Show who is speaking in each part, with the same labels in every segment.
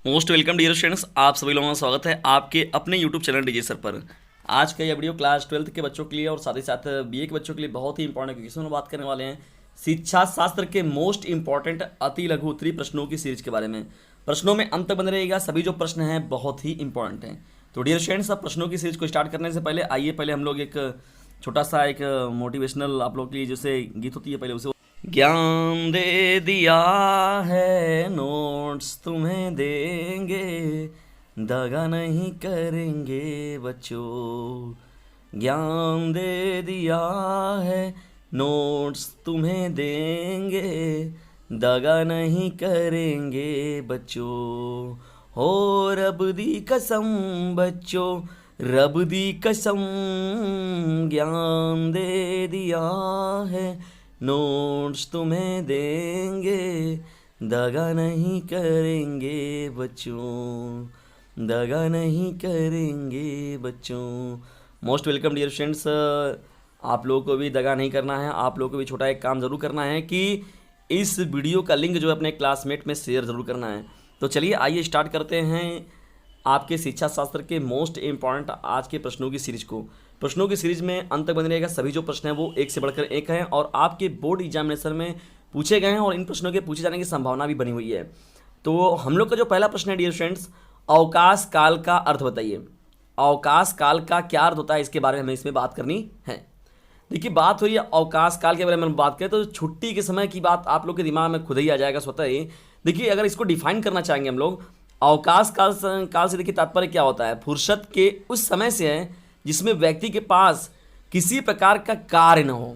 Speaker 1: Most welcome dear students, आप सभी लोगों का स्वागत है आपके अपने यूट्यूब चैनल डीजे सर पर। आज का यह वीडियो क्लास 12th के बच्चों के लिए और साथ ही साथ बीए के बच्चों के लिए बहुत ही इंपॉर्टेंट है, क्योंकि इसमें बात करने वाले हैं शिक्षा शास्त्र के मोस्ट इंपॉर्टेंट अति लघु उत्तरीय प्रश्नों की सीरीज के बारे में। प्रश्नों में अंत तक बने रहेगा, सभी जो प्रश्न हैं बहुत ही इंपॉर्टेंट हैं। तो डियर स्टूडेंट्स, अब प्रश्नों की सीरीज को स्टार्ट करने से पहले आइए पहले हम लोग एक छोटा सा एक मोटिवेशनल आप लोग के लिए जैसे गीत होती है पहले उसे। ज्ञान दे दिया है नोट्स तुम्हें देंगे, दगा नहीं करेंगे बच्चों। ज्ञान दे दिया है नोट्स तुम्हें देंगे, दगा नहीं करेंगे बच्चों। हो रब दी कसम बच्चों, रब दी कसम, ज्ञान दे दिया है नोट्स तुम्हें देंगे, दगा नहीं करेंगे बच्चों, दगा नहीं करेंगे बच्चों। मोस्ट वेलकम डियर फ्रेंड्स, आप लोगों को भी दगा नहीं करना है, आप लोगों को भी छोटा एक काम ज़रूर करना है कि इस वीडियो का लिंक जो है अपने क्लासमेट में शेयर ज़रूर करना है। तो चलिए आइए स्टार्ट करते हैं आपके शिक्षा शास्त्र के मोस्ट इंपॉर्टेंट आज के प्रश्नों की सीरीज को। प्रश्नों की सीरीज में अंत तक बने रहेगा, सभी जो प्रश्न हैं वो एक से बढ़कर एक हैं और आपके बोर्ड एग्जामिनेशन में पूछे गए हैं और इन प्रश्नों के पूछे जाने की संभावना भी बनी हुई है। तो हम लोग का जो पहला प्रश्न है डियर फ्रेंड्स, अवकाश काल का अर्थ बताइए। अवकाश काल का क्या अर्थ होता है, इसके बारे में हमें इसमें बात करनी है। देखिए, बात हो रही है अवकाश काल के बारे में बात करें तो छुट्टी के समय की बात आप लोग के दिमाग में खुद ही आ जाएगा स्वतः ही। देखिए, अगर इसको डिफाइन करना चाहेंगे हम लोग, अवकाश काल से देखिए तात्पर्य क्या होता है, फुर्सत के उस समय से है जिसमें व्यक्ति के पास किसी प्रकार का कार्य न हो,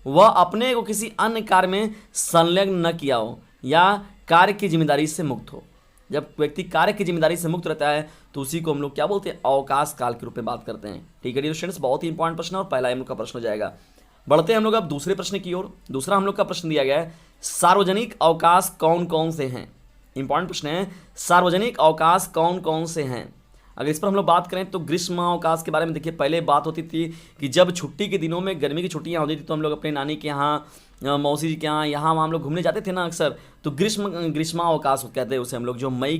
Speaker 1: वह अपने को किसी अन्य कार्य में संलग्न न किया हो या कार्य की जिम्मेदारी से मुक्त हो। जब व्यक्ति कार्य की जिम्मेदारी से मुक्त रहता है तो उसी को हम लोग क्या बोलते हैं, अवकाश काल के रूप में बात करते हैं। ठीक है डियर स्टूडेंट्स, बहुत ही इंपॉर्टेंट प्रश्न है और पहला हम लोग का प्रश्न हो जाएगा। बढ़ते हैं हम लोग अब दूसरे प्रश्न की ओर। दूसरा हम लोग का प्रश्न दिया गया है, सार्वजनिक अवकाश कौन कौन से हैं। इंपॉर्टेंट प्रश्न है, सार्वजनिक अवकाश कौन कौन से हैं। अगर इस पर हम लोग बात करें तो ग्रीष्म अवकाश के बारे में देखिए, पहले बात होती थी कि जब छुट्टी के दिनों में गर्मी की छुट्टियां होती थी तो हम लोग अपने नानी के यहाँ, मौसी जी के यहाँ वहाँ हम लोग घूमने जाते थे ना अक्सर। तो ग्रीष्मावकाश कहते हैं उसे हम लोग, जो मई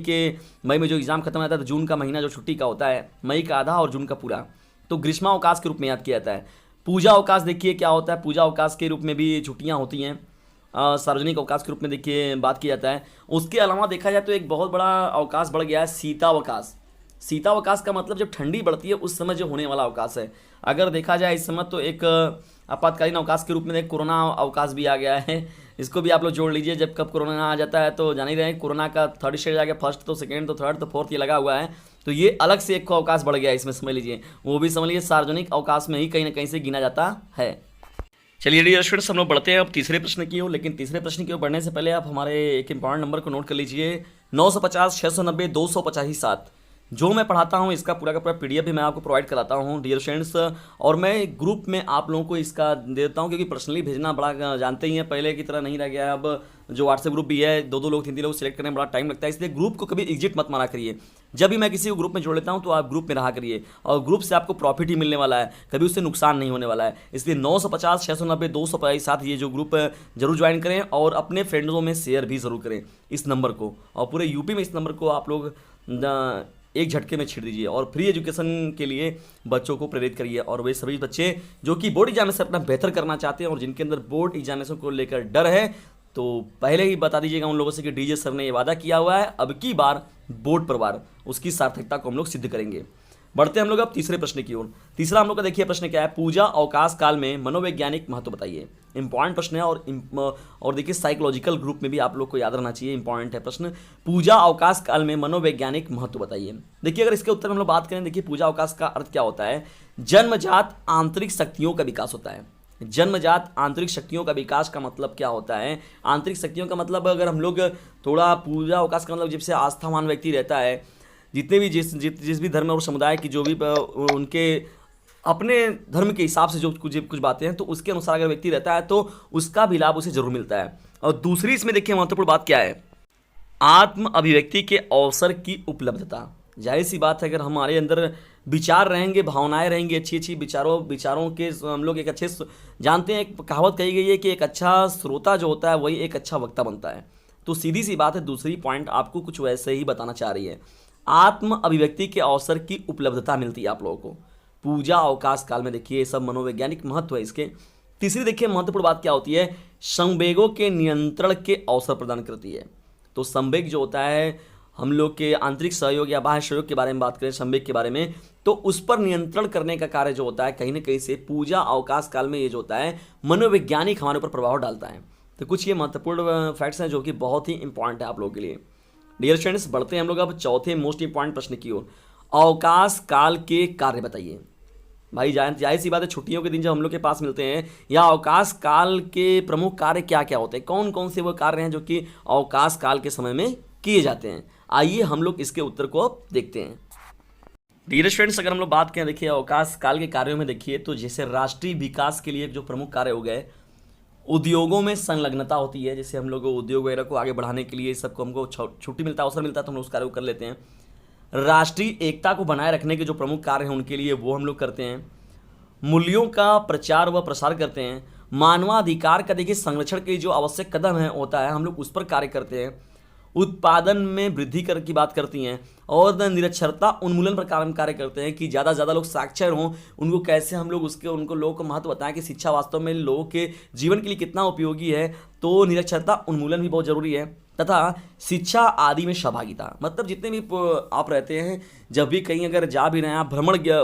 Speaker 1: में जो एग्ज़ाम खत्म हो जाता है तो जून का महीना जो छुट्टी का होता है, मई का आधा और जून का पूरा, तो ग्रीष्मावकाश के रूप में याद किया जाता है। पूजा अवकाश देखिए क्या होता है, पूजा अवकाश के रूप में भी छुट्टियाँ होती हैं। सार्वजनिक अवकाश के रूप में देखिए बात किया जाता है। उसके अलावा देखा जाए तो एक बहुत बड़ा अवकाश बढ़ गया है, शीतावकाश। शीतावकाश का मतलब जब ठंडी बढ़ती है उस समय जो होने वाला अवकाश है। अगर देखा जाए इस समय तो एक आपातकालीन अवकाश के रूप में एक कोरोना अवकाश भी आ गया है, इसको भी आप लोग जोड़ लीजिए। जब कब कोरोना आ जाता है तो जान ही रहे हैं, कोरोना का थर्ड स्टेज आ गया, फर्स्ट तो सेकेंड तो थर्ड तो फोर्थ ये लगा हुआ है, तो ये अलग से एक अवकाश बढ़ गया है इसमें, समझ लीजिए। वो भी समझ लीजिए सार्वजनिक अवकाश में ही कहीं ना कहीं से गिना जाता है। चलिए डियर स्टूडेंट्स, हम लोग बढ़ते हैं अब तीसरे प्रश्न की ओर। लेकिन तीसरे प्रश्न की ओर बढ़ने से पहले आप हमारे एक इंपॉर्टेंट नंबर को नोट कर लीजिए, 950 690 285 7। जो मैं पढ़ाता हूँ इसका पूरा का पूरा पीडीएफ भी मैं आपको प्रोवाइड कराता हूँ डियर फ्रेंड्स, और मैं ग्रुप में आप लोगों को इसका देता हूँ, क्योंकि पर्सनली भेजना बड़ा जानते ही हैं पहले की तरह नहीं रह गया है। अब जो व्हाट्सएप ग्रुप भी है, दो लोग 3 लोग सिलेक्ट करने में बड़ा टाइम लगता है, इसलिए ग्रुप को कभी एग्जिट मत मारा करिए। जब भी मैं किसी को ग्रुप में जोड़ लेता हूँ तो आप ग्रुप में रहा करिए, और ग्रुप से आपको प्रॉफिट ही मिलने वाला है, कभी उससे नुकसान नहीं होने वाला है। इसलिए 950 690 287 ये जो ग्रुप जरूर ज्वाइन करें और अपने फ्रेंड्सों में शेयर भी जरूर करें इस नंबर को, और पूरे यूपी में इस नंबर को आप लोग एक झटके में छीड़ दीजिए और फ्री एजुकेशन के लिए बच्चों को प्रेरित करिए। और वे सभी बच्चे जो कि बोर्ड एग्जामिनेशन अपना बेहतर करना चाहते हैं और जिनके अंदर बोर्ड एग्जामिनेशन को लेकर डर है, तो पहले ही बता दीजिएगा उन लोगों से कि डीजे सर ने ये वादा किया हुआ है, अब की बार बोर्ड पर बार उसकी सार्थकता को हम लोग सिद्ध करेंगे। बढ़ते हैं हम लोग अब तीसरे प्रश्न की ओर। तीसरा हम लोग का देखिए प्रश्न क्या है, पूजा अवकाश काल में मनोवैज्ञानिक महत्व बताइए। इंपॉर्टेंट प्रश्न है और देखिए साइकोलॉजिकल ग्रुप में भी आप लोग को याद रहना चाहिए, इंपॉर्टेंट है प्रश्न। पूजा अवकाश काल में मनोवैज्ञानिक महत्व बताइए। देखिए, अगर इसके उत्तर हम लोग बात करें, देखिए पूजा अवकाश का अर्थ क्या होता है, जन्मजात आंतरिक शक्तियों का विकास होता है। जन्मजात आंतरिक शक्तियों का विकास का मतलब क्या होता है, आंतरिक शक्तियों का मतलब अगर हम लोग थोड़ा पूजा अवकाश का मतलब जब से आस्थावान व्यक्ति रहता है, जितने भी जिस भी धर्म और समुदाय की जो भी उनके अपने धर्म के हिसाब से जो कुछ बातें हैं, तो उसके अनुसार अगर व्यक्ति रहता है तो उसका भी लाभ उसे जरूर मिलता है। और दूसरी इसमें देखिए महत्वपूर्ण बात क्या है, आत्म अभिव्यक्ति के अवसर की उपलब्धता। जाहिर सी बात है, अगर हमारे अंदर विचार रहेंगे, भावनाएं रहेंगी, अच्छी अच्छी विचारों के हम लोग एक जानते हैं, एक कहावत कही गई है कि एक अच्छा श्रोता जो होता है वही एक अच्छा वक्ता बनता है। तो सीधी सी बात है, दूसरी पॉइंट आपको कुछ वैसे ही बताना चाह रही है। आत्म अभिव्यक्ति के अवसर की उपलब्धता मिलती है आप लोगों को पूजा अवकाश काल में। देखिए ये सब मनोवैज्ञानिक महत्व है इसके। तीसरी देखिए महत्वपूर्ण बात क्या होती है, संवेगों के नियंत्रण के अवसर प्रदान करती है। तो संवेग जो होता है, हम लोग के आंतरिक सहयोग या बाह्य सहयोग के बारे में बात करें, संवेग के बारे में, तो उस पर नियंत्रण करने का कार्य जो होता है कहीं ना कहीं से पूजा अवकाश काल में ये जो होता है मनोवैज्ञानिक हमारे ऊपर प्रभाव डालता है। तो कुछ ये महत्वपूर्ण फैक्ट्स हैं जो कि बहुत ही इंपॉर्टेंट है आप लोगों के लिए। डियर स्टूडेंट्स, बढ़ते हैं हम लोग अब चौथे मोस्ट इंपॉर्टेंट प्रश्न की ओर। अवकाश काल के कार्य बताइए। भाई जाहिर सी बात है, छुट्टियों के दिन जब हम लोग के पास मिलते हैं, या अवकाश काल के प्रमुख कार्य क्या क्या होते हैं, कौन कौन से वो कार्य हैं जो कि अवकाश काल के समय में किए जाते हैं। आइए हम लोग इसके उत्तर को अब देखते हैं। डियर स्टूडेंट्स, अगर हम लोग बात करें देखिए अवकाश काल के कार्यों में, देखिए तो जैसे राष्ट्रीय विकास के लिए जो प्रमुख कार्य हो गए, उद्योगों में संलग्नता होती है, जैसे हम लोग उद्योग वगैरह को आगे बढ़ाने के लिए सबको हमको छुट्टी मिलता है, अवसर मिलता है, तो हम लोग उस कार्य को कर लेते हैं। राष्ट्रीय एकता को बनाए रखने के जो प्रमुख कार्य हैं उनके लिए वो हम लोग करते हैं। मूल्यों का प्रचार व प्रसार करते हैं। मानवाधिकार का देखिए संरक्षण के जो आवश्यक कदम है होता है, हम लोग उस पर कार्य करते हैं। उत्पादन में वृद्धि कर की बात करती हैं, और निरक्षरता उन्मूलन पर कार्य करते हैं कि ज़्यादा से ज़्यादा लोग साक्षर हों, उनको कैसे हम लोग उनको लोगों को महत्व बताएं कि शिक्षा वास्तव में लोगों के जीवन के लिए कितना उपयोगी है। तो निरक्षरता उन्मूलन भी बहुत ज़रूरी है। तथा शिक्षा आदि में सहभागिता, मतलब जितने भी आप रहते हैं, जब भी कहीं अगर जा भी रहे हैं आप,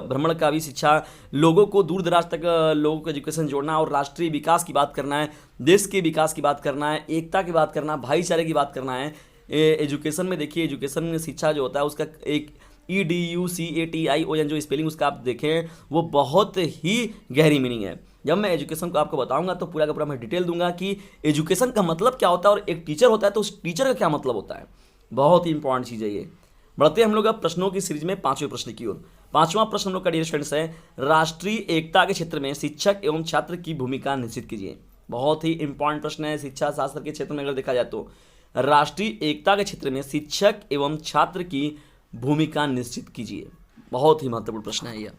Speaker 1: भ्रमण का भी शिक्षा, लोगों को दूर दराज तक लोगों को एजुकेशन जोड़ना, और राष्ट्रीय विकास की बात करना है, देश के विकास की बात करना है, एकता की बात करना है, भाईचारे की बात करना है। एजुकेशन में देखिए, एजुकेशन में शिक्षा जो होता है उसका एक EDUCATION जो स्पेलिंग उसका आप देखें वो बहुत ही गहरी मीनिंग है। जब मैं एजुकेशन को आपको बताऊंगा तो पूरा का पूरा मैं डिटेल दूंगा कि एजुकेशन का मतलब क्या होता है, और एक टीचर होता है तो उस टीचर का क्या मतलब होता है। बहुत ही इंपॉर्टेंट चीज़ है ये। बढ़ते हैं हम लोग अब प्रश्नों की सीरीज में पांचवें प्रश्न की ओर। पांचवा प्रश्न हम लोग का डियर स्टूडेंट्स है, राष्ट्रीय एकता के क्षेत्र में शिक्षक एवं छात्र की भूमिका निश्चित कीजिए। बहुत ही इंपॉर्टेंट प्रश्न है। शिक्षा शास्त्र के क्षेत्र में अगर देखा जाए तो राष्ट्रीय एकता के क्षेत्र में शिक्षक एवं छात्र की भूमिका निश्चित कीजिए। बहुत ही महत्वपूर्ण प्रश्न है यह।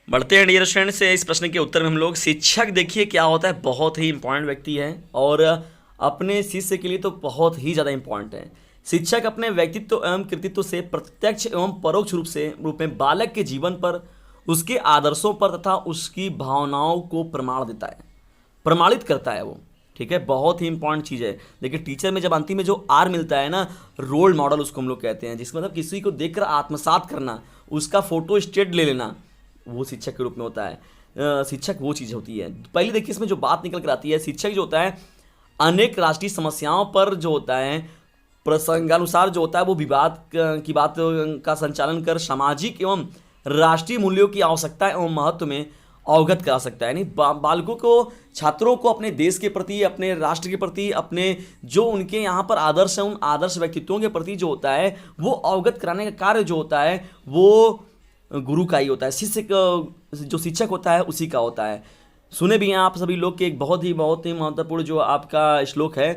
Speaker 1: बढ़ते हैं डियर स्टूडेंट्स से इस प्रश्न के उत्तर में हम लोग। शिक्षक देखिए क्या होता है, बहुत ही इंपॉर्टेंट व्यक्ति है और अपने शिष्य के लिए तो बहुत ही ज़्यादा इंपॉर्टेंट है। शिक्षक अपने व्यक्तित्व एवं कृतित्व से प्रत्यक्ष एवं परोक्ष रूप में बालक के जीवन पर, उसके आदर्शों पर तथा उसकी भावनाओं को प्रमाणित करता है वो। ठीक है, बहुत ही इंपॉर्टेंट चीज़ है। देखिए टीचर में जब अंतिम में जो आर मिलता है ना, रोल मॉडल उसको हम लोग कहते हैं, जिसका मतलब किसी को देखकर आत्मसात करना, उसका फोटो स्टेट ले लेना, वो शिक्षक के रूप में होता है। शिक्षक वो चीज़ होती है। पहले देखिए इसमें जो बात निकल कर आती है, शिक्षक जो होता है अनेक राष्ट्रीय समस्याओं पर जो होता है प्रसंगानुसार जो होता है वो विवाद की बात का संचालन कर सामाजिक एवं राष्ट्रीय मूल्यों की आवश्यकता एवं महत्व में अवगत करा सकता है। यानी बालकों को, छात्रों को अपने देश के प्रति, अपने राष्ट्र के प्रति, अपने जो उनके यहाँ पर आदर्श हैं, उन आदर्श व्यक्तित्वों के प्रति जो होता है वो अवगत कराने का कार्य जो होता है वो गुरु का ही होता है। शिष्य जो शिक्षक होता है उसी का होता है। सुने भी हैं आप सभी लोग के एक बहुत ही महत्वपूर्ण जो आपका श्लोक है,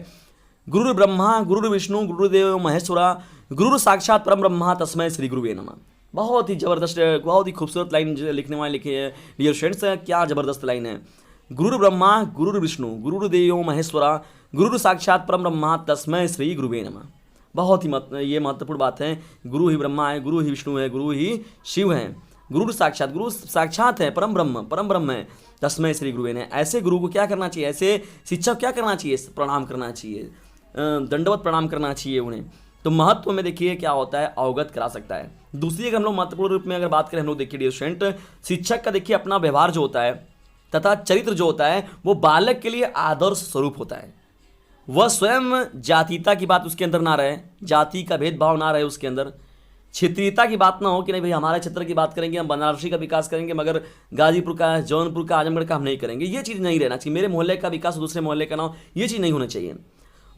Speaker 1: गुरु ब्रह्मा गुरु विष्णु गुरुदेव महेश्वरा गुरु साक्षात परम ब्रह्मा तस्मै श्री गुरुवे नमः। बहुत ही ज़बरदस्त, बहुत ही खूबसूरत लाइन लिखने वाले लिखे हैं डियर स्टूडेंट्स। क्या ज़बरदस्त लाइन है। गुरु ब्रह्मा गुरु विष्णु गुरुदेव महेश्वरा गुरु साक्षात परम ब्रह्मा तस्मै श्री गुरुवे नमः। बहुत ही ये महत्वपूर्ण बात है। गुरु ही ब्रह्मा है, गुरु ही विष्णु है, गुरु ही शिव हैं, गुरु साक्षात है, परम ब्रह्म है, तस्मै श्री गुरुवे ने। ऐसे गुरु को क्या करना चाहिए, ऐसे शिक्षक क्या करना चाहिए, प्रणाम करना चाहिए, दंडवत प्रणाम करना चाहिए उन्हें। तो महत्व में देखिए क्या होता है, अवगत करा सकता है। दूसरी अगर हम लोग महत्वपूर्ण रूप में अगर बात करें हम लोग, देखिए डियर स्टूडेंट, शिक्षक का देखिए अपना व्यवहार जो होता है तथा चरित्र जो होता है वो बालक के लिए आदर्श स्वरूप होता है। वह स्वयं जातीयता की बात उसके अंदर ना रहे, जाति का भेदभाव ना रहे उसके अंदर, क्षेत्रीयता की बात ना हो कि नहीं भाई हमारे क्षेत्र की बात करेंगे, हम बनारसी का विकास करेंगे मगर गाजीपुर का, जौनपुर का, आजमगढ़ का हम नहीं करेंगे। ये चीज़ नहीं रहना चाहिए। मेरे मोहल्ले का विकास दूसरे मोहल्ले का ना हो, ये चीज़ नहीं होना चाहिए।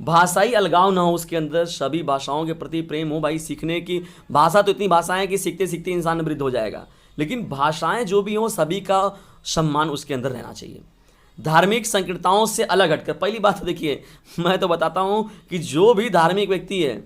Speaker 1: भाषाई अलगाव ना हो उसके अंदर, सभी भाषाओं के प्रति प्रेम हो। भाई सीखने की भाषा तो इतनी भाषाएं कि सीखते सीखते इंसान वृद्ध हो जाएगा, लेकिन भाषाएं जो भी हों सभी का सम्मान उसके अंदर रहना चाहिए। धार्मिक संकीर्णताओं से अलग हटकर, पहली बात देखिए मैं तो बताता हूँ कि जो भी धार्मिक व्यक्ति है,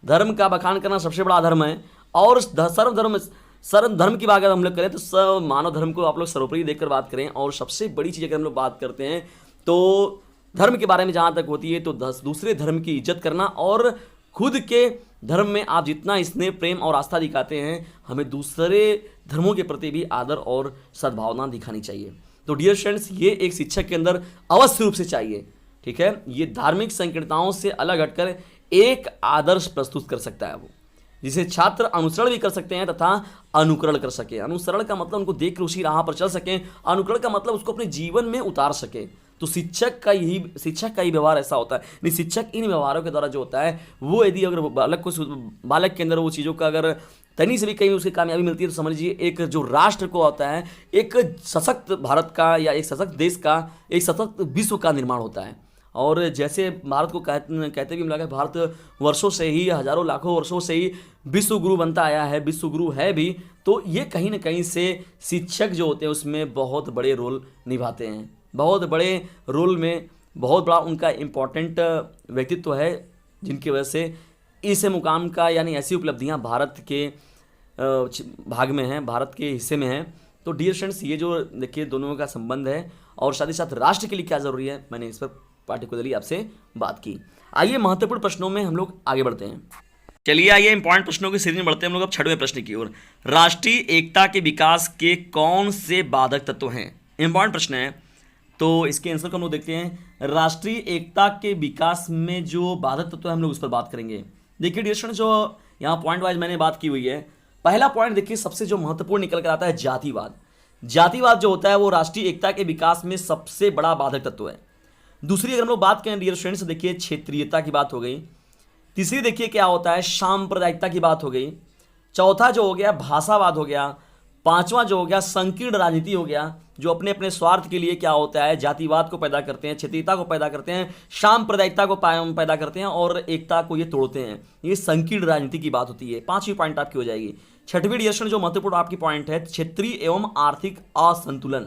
Speaker 1: धर्म का बखान करना सबसे बड़ा धर्म है। और सर्वधर्म की बात अगर हम लोग करें तो सब मानव धर्म को आप लोग सर्वोपरि देखकर बात करें। और सबसे बड़ी चीज़ अगर हम लोग बात करते हैं तो धर्म के बारे में जहाँ तक होती है तो दूसरे धर्म की इज्जत करना और खुद के धर्म में आप जितना स्नेह प्रेम और आस्था दिखाते हैं, हमें दूसरे धर्मों के प्रति भी आदर और सद्भावना दिखानी चाहिए। तो डियर फ्रेंड्स, ये एक शिक्षक के अंदर अवश्य रूप से चाहिए। ठीक है, ये धार्मिक संकीर्णताओं से अलग हटकर एक आदर्श प्रस्तुत कर सकता है वो, जिसे छात्र अनुसरण भी कर सकते हैं तथा अनुकरण कर सके। अनुसरण का मतलब उनको देख कर उसी राह पर चल सकें, अनुकरण का मतलब उसको अपने जीवन में उतार सके। तो शिक्षक का ही व्यवहार ऐसा होता है। नहीं, शिक्षक इन व्यवहारों के द्वारा जो होता है वो, यदि अगर बालक के अंदर वो चीज़ों का अगर तनी से भी कहीं उसकी कामयाबी मिलती है तो समझ लीजिए एक जो राष्ट्र को होता है, एक सशक्त भारत का या एक सशक्त देश का, एक सशक्त विश्व का निर्माण होता है। और जैसे भारत को कहते भी मिला, भारत वर्षों से ही, हजारों लाखों वर्षों से ही विश्व गुरु बनता आया है, विश्व गुरु है भी। तो ये कहीं ना कहीं से शिक्षक जो होते हैं उसमें बहुत बड़े रोल निभाते हैं, बहुत बड़े रोल में बहुत बड़ा उनका इम्पोर्टेंट व्यक्तित्व है, जिनकी वजह से इस मुकाम का यानी ऐसी उपलब्धियां भारत के भाग में हैं, भारत के हिस्से में हैं। तो डियर फ्रेंड्स, ये जो देखिए दोनों का संबंध है और साथ ही साथ राष्ट्र के लिए क्या ज़रूरी है, मैंने इस पर पार्टिकुलरली आपसे बात की। आइए महत्वपूर्ण प्रश्नों में हम लोग आगे बढ़ते हैं। चलिए आइए इंपॉर्टेंट प्रश्नों की सीरीज में बढ़ते हैं हम लोग अब 6वें प्रश्न की ओर। राष्ट्रीय एकता के विकास के कौन से बाधक तत्व हैं? इंपॉर्टेंट प्रश्न है, तो इसके आंसर को हम लोग देखते हैं। राष्ट्रीय एकता के विकास में जो बाधक तत्व है हम लोग उस पर बात करेंगे। देखिए डियर स्टूडेंट, जो यहाँ पॉइंट वाइज मैंने बात की हुई है, पहला पॉइंट देखिए सबसे जो महत्वपूर्ण निकल कर आता है जातिवाद। जातिवाद जो होता है वो राष्ट्रीय एकता के विकास में सबसे बड़ा बाधक तत्व है। दूसरी अगर हम लोग बात करें डियर स्टूडेंट्स, देखिए क्षेत्रीयता की बात हो गई। तीसरी देखिए क्या होता है, सांप्रदायिकता की बात हो गई। चौथा जो हो गया भाषावाद हो गया। पांचवा जो हो गया संकीर्ण राजनीति हो गया, जो अपने अपने स्वार्थ के लिए क्या होता है जातिवाद को पैदा करते हैं, क्षेत्रीयता को पैदा करते हैं, सांप्रदायिकता को पैदा करते हैं और एकता को ये तोड़ते हैं। ये संकीर्ण राजनीति की बात होती है। 5वीं पॉइंट आपकी हो जाएगी। 6वीं डियर जो महत्वपूर्ण आपकी पॉइंट है, क्षेत्रीय एवं आर्थिक असंतुलन।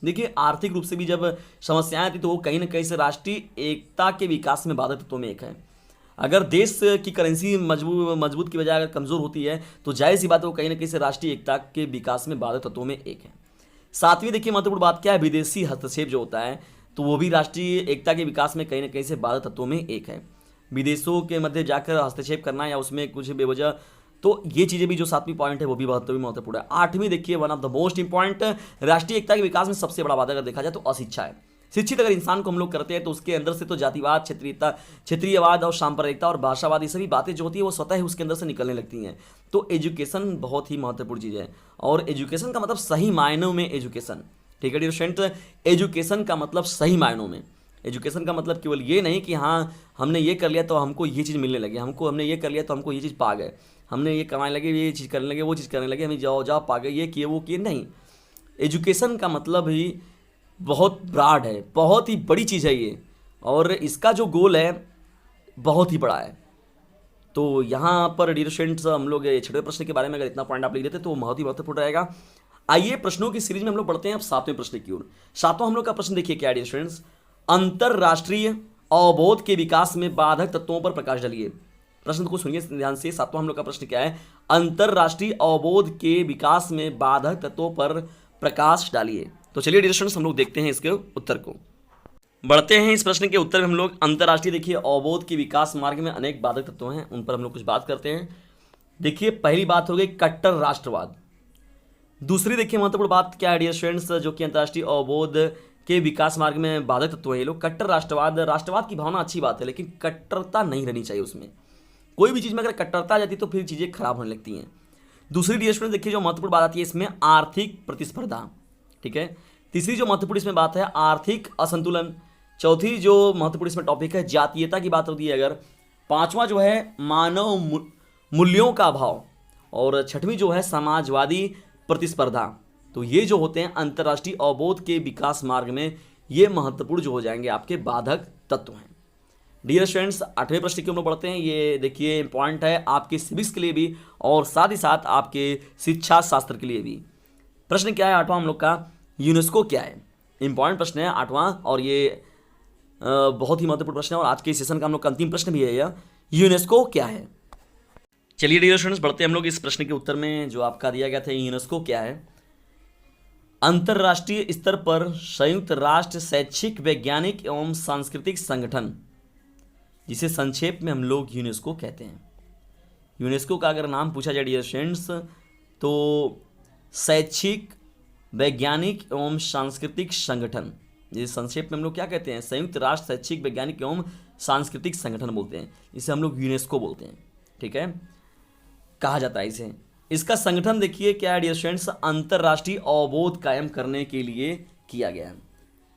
Speaker 1: देखिए आर्थिक रूप से भी जब समस्याएं आती तो वो कहीं ना कहीं से राष्ट्रीय एकता के विकास में बाधक तत्वों में एक है। अगर देश की करेंसी मजबूत की बजाय अगर कमजोर होती है तो जाहिर सी बात है वो कहीं ना कहीं से राष्ट्रीय एकता के विकास में बाधक तत्वों में एक है। 7वीं देखिए महत्वपूर्ण बात क्या है, विदेशी हस्तक्षेप जो होता है तो वो भी राष्ट्रीय एकता के विकास में कहीं ना कहीं से बाधक तत्वों में एक है। विदेशों के मध्य जाकर हस्तक्षेप करना या उसमें कुछ बेवजह, तो ये चीज़ें भी जो 7वीं पॉइंट है वो भी बहुत महत्वपूर्ण है। 8वीं देखिए one of the most important, राष्ट्रीय एकता के विकास में सबसे बड़ा बाधक अगर देखा जाए तो अशिक्षा है। शिक्षित अगर इंसान को हम लोग करते हैं तो उसके अंदर से तो जातिवाद, क्षेत्रीयवाद और सांप्रदायिकता और भाषावाद ये सभी बातें जो होती है वो स्वतः ही उसके अंदर से निकलने लगती हैं। तो एजुकेशन बहुत ही महत्वपूर्ण चीज़ है और एजुकेशन का मतलब सही मायनों में एजुकेशन। ठीक है डियर फ्रेंड्स, एजुकेशन का मतलब सही मायनों में। एजुकेशन का मतलब केवल ये नहीं कि हाँ हमने ये कर लिया तो हमको ये चीज़ मिलने लगी, हमने ये कर लिया तो हमको ये चीज़ पा गए, हमने ये कमाने लगे, ये चीज़ करने लगे, वो चीज़ करने लगे, हमें जॉब पा गए, ये किए वो किए, नहीं। एजुकेशन का मतलब ही बहुत ब्रॉड है, बहुत ही बड़ी चीज़ है ये, और इसका जो गोल है बहुत ही बड़ा है। तो यहाँ पर डियर स्टूडेंट्स हम लोग 6वें प्रश्न के बारे में अगर इतना पॉइंट आप लिख देते तो वो बहुत ही महत्वपूर्ण रहेगा। आइए प्रश्नों की सीरीज में हम लोग बढ़ते हैं अब 7वें प्रश्न की ओर। 7वां हम लोग का प्रश्न देखिए क्या है डियर स्टूडेंट्स, अंतरराष्ट्रीय अवबोध के विकास में बाधक तत्वों पर प्रकाश डालिए। प्रश्न को सुनिए ध्यान से। 7वां हम लोग का प्रश्न क्या है, अंतरराष्ट्रीय अवबोध के विकास में बाधक तत्वों पर प्रकाश डालिए। तो चलिए डियर स्टूडेंट्स हम लोग देखते हैं इसके उत्तर को। बढ़ते हैं इस प्रश्न के उत्तर में हम लोग। अंतरराष्ट्रीय देखिए अवबोध के विकास मार्ग में अनेक बाधक तत्व हैं, उन पर हम लोग कुछ बात करते हैं। देखिए पहली बात हो गई कट्टर राष्ट्रवाद। दूसरी देखिए महत्वपूर्ण बात क्या है डियर स्टूडेंट्स, जो कि अंतरराष्ट्रीय अवबोध के विकास मार्ग में बाधक तत्व है ये लोग, कट्टर राष्ट्रवाद। राष्ट्रवाद की भावना अच्छी बात है लेकिन कट्टरता नहीं रहनी चाहिए उसमें। कोई भी चीज़ में अगर कट्टरता आ जाती है तो फिर चीज़ें खराब होने लगती हैं। दूसरी डियर स्टूडेंट्स देखिए जो महत्वपूर्ण बात आती है इसमें आर्थिक प्रतिस्पर्धा। ठीक है। तीसरी जो महत्वपूर्ण इसमें बात है आर्थिक असंतुलन। चौथी जो महत्वपूर्ण इसमें टॉपिक है जातीयता की बात होती है अगर। पांचवा जो है मानव मूल्यों का अभाव, और 6वीं जो है समाजवादी प्रतिस्पर्धा। तो ये जो होते हैं अंतर्राष्ट्रीय अवबोध के विकास मार्ग में ये महत्वपूर्ण जो हो जाएंगे आपके बाधक तत्व हैं। डियर स्टूडेंट्स 8वें प्रश्न की हम लोग बढ़ते हैं। ये देखिए इंपॉर्टेंट है आपके सिविक्स के लिए भी और साथ ही साथ आपके शिक्षा शास्त्र के लिए भी। प्रश्न क्या है 8वां हम लोग का, यूनेस्को क्या है। इंपॉर्टेंट प्रश्न है 8वां और ये बहुत ही महत्वपूर्ण प्रश्न है और आज के सेशन का हम लोग का अंतिम प्रश्न भी है यह, यूनेस्को क्या है। चलिए डियर स्टूडेंट्स बढ़ते हैं हम लोग इस प्रश्न के उत्तर में जो आपका दिया गया था, यूनेस्को क्या है। अंतर्राष्ट्रीय स्तर पर संयुक्त राष्ट्र शैक्षिक वैज्ञानिक एवं सांस्कृतिक संगठन, जिसे संक्षेप में हम लोग यूनेस्को कहते हैं। यूनेस्को का अगर नाम पूछा जाए डियर स्टूडेंट्स तो शैक्षिक वैज्ञानिक एवं सांस्कृतिक संगठन, जिसे संक्षेप में हम लोग क्या कहते हैं, संयुक्त राष्ट्र शैक्षिक वैज्ञानिक एवं सांस्कृतिक संगठन बोलते हैं, इसे हम लोग यूनेस्को बोलते हैं। ठीक है, कहा जाता है इसे। इसका संगठन देखिए क्या है डियर स्टूडेंट्स, अंतर्राष्ट्रीय अवबोध कायम करने के लिए किया गया है।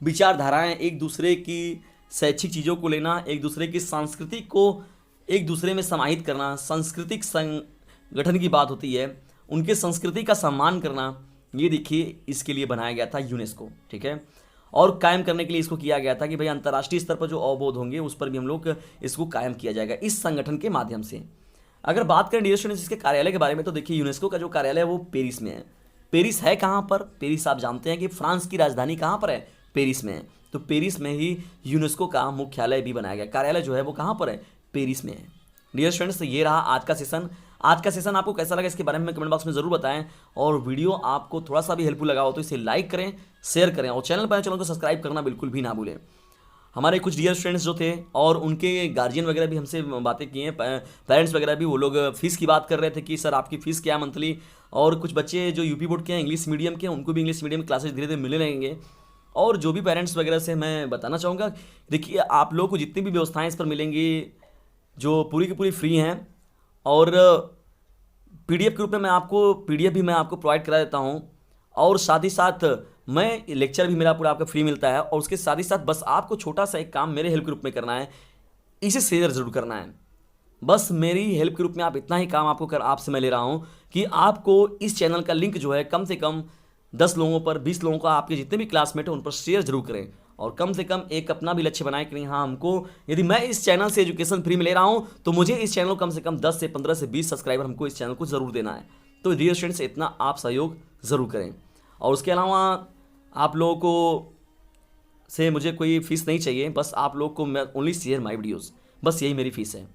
Speaker 1: विचारधाराएं, एक दूसरे की शैक्षिक चीज़ों को लेना, एक दूसरे की संस्कृति को एक दूसरे में समाहित करना, सांस्कृतिक संगठन की बात होती है, उनके संस्कृति का सम्मान करना, ये देखिए इसके लिए बनाया गया था यूनेस्को। ठीक है, और कायम करने के लिए इसको किया गया था कि भाई अंतर्राष्ट्रीय स्तर पर जो अवबोध होंगे उस पर भी हम लोग इसको कायम किया जाएगा इस संगठन के माध्यम से। अगर बात करें डियर स्टूडेंट्स इसके कार्यालय के बारे में तो देखिए यूनेस्को का जो कार्यालय है वो पेरिस में है। पेरिस है कहाँ पर? पेरिस आप जानते हैं कि फ्रांस की राजधानी कहाँ पर है? पेरिस में है। तो पेरिस में ही यूनेस्को का मुख्यालय भी बनाया गया, कार्यालय जो है वो कहाँ पर है? पेरिस में है। डियर स्टूडेंट्स ये रहा आज का सेशन। आज का सेशन आपको कैसा लगा इसके बारे में कमेंट बॉक्स में जरूर बताएं, और वीडियो आपको थोड़ा सा भी हेल्पफुल लगा हो तो इसे लाइक करें, शेयर करें, और चैनल को सब्सक्राइब करना बिल्कुल भी ना भूलें। हमारे कुछ डियर स्टूडेंट्स जो थे और उनके गार्जियन वगैरह भी हमसे बातें किए हैं, पेरेंट्स वगैरह भी, वो लोग फीस की बात कर रहे थे कि सर आपकी फ़ीस क्या है मंथली, और कुछ बच्चे जो यूपी बोर्ड के हैं इंग्लिश मीडियम के हैं उनको भी इंग्लिश मीडियम क्लासेज धीरे धीरे मिलने लगेंगे। और जो भी पेरेंट्स वगैरह से मैं बताना चाहूँगा, देखिए आप लोगों को जितनी भी व्यवस्थाएँ इस पर मिलेंगी जो पूरी की पूरी फ्री हैं, और पीडीएफ के रूप में पीडीएफ भी मैं आपको प्रोवाइड करा देता हूँ, और साथ ही साथ मैं लेक्चर भी मेरा पूरा आपका फ्री मिलता है। और उसके साथ ही साथ बस आपको छोटा सा एक काम मेरे हेल्प के रूप में करना है, इसे शेयर जरूर करना है। बस मेरी हेल्प के रूप में आप इतना ही काम आपसे मैं ले रहा हूँ कि आपको इस चैनल का लिंक जो है कम से कम 10 लोगों पर, 20 लोगों का, आपके जितने भी क्लासमेट हैं उन पर शेयर जरूर करें, और कम से कम एक अपना भी लक्ष्य बनाएं कि नहीं हाँ हमको, यदि मैं इस चैनल से एजुकेशन फ्री में ले रहा हूँ तो मुझे इस चैनल को कम से कम 10 से 15 से 20 सब्सक्राइबर हमको इस चैनल को जरूर देना है। तो डियर स्टूडेंट्स इतना आप सहयोग ज़रूर करें। और उसके अलावा आप लोगों को से मुझे कोई फ़ीस नहीं चाहिए, बस आप लोग को मैं ओनली शेयर माई वीडियोज़, बस यही मेरी फ़ीस है।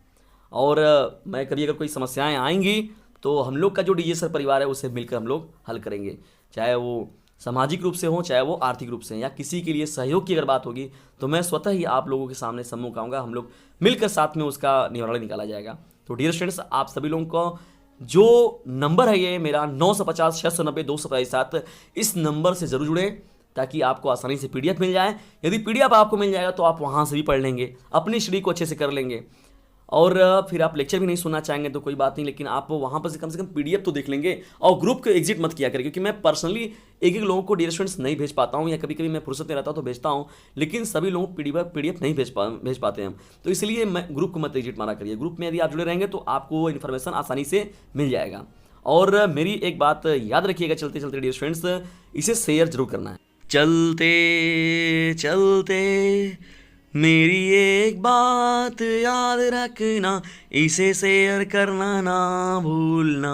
Speaker 1: और मैं कभी अगर कोई समस्याएं आएंगी तो हम लोग का जो डीजे सर परिवार है उसे मिलकर हम लोग हल करेंगे, चाहे वो सामाजिक रूप से हो, चाहे वो आर्थिक रूप से, या किसी के लिए सहयोग की अगर बात होगी तो मैं स्वतः ही आप लोगों के सामने सम्मुख आऊँगा, हम लोग मिलकर साथ में उसका निवारण निकाला जाएगा। तो डियर स्टूडेंट्स आप सभी लोगों को जो नंबर है ये मेरा 950 690 257, इस नंबर से ज़रूर जुड़े ताकि आपको आसानी से पीडीएफ मिल जाए। यदि पीडीएफ आपको मिल जाएगा तो आप वहाँ से भी पढ़ लेंगे, अपनी स्टडी को अच्छे से कर लेंगे, और फिर आप लेक्चर भी नहीं सुनना चाहेंगे तो कोई बात नहीं, लेकिन आप वहाँ पर से कम पीडीएफ तो देख लेंगे। और ग्रुप को एग्जिट मत किया करें, क्योंकि मैं पर्सनली एक एक लोगों को डियर स्टूडेंट्स नहीं भेज पाता हूँ, या कभी कभी मैं फुर्सत में रहता हूँ तो भेजता हूँ, लेकिन सभी लोगों को पीडीएफ नहीं भेज पाते हैं। तो इसलिए मैं ग्रुप को मत एग्जिट मारा करिए। ग्रुप में यदि आप जुड़े रहेंगे तो आपको इन्फॉर्मेशन आसानी से मिल जाएगा। और मेरी एक बात याद रखिएगा चलते चलते डियर स्टूडेंट्स, इसे शेयर जरूर करना है। चलते चलते मेरी एक बात याद रखना, इसे शेयर करना ना भूलना।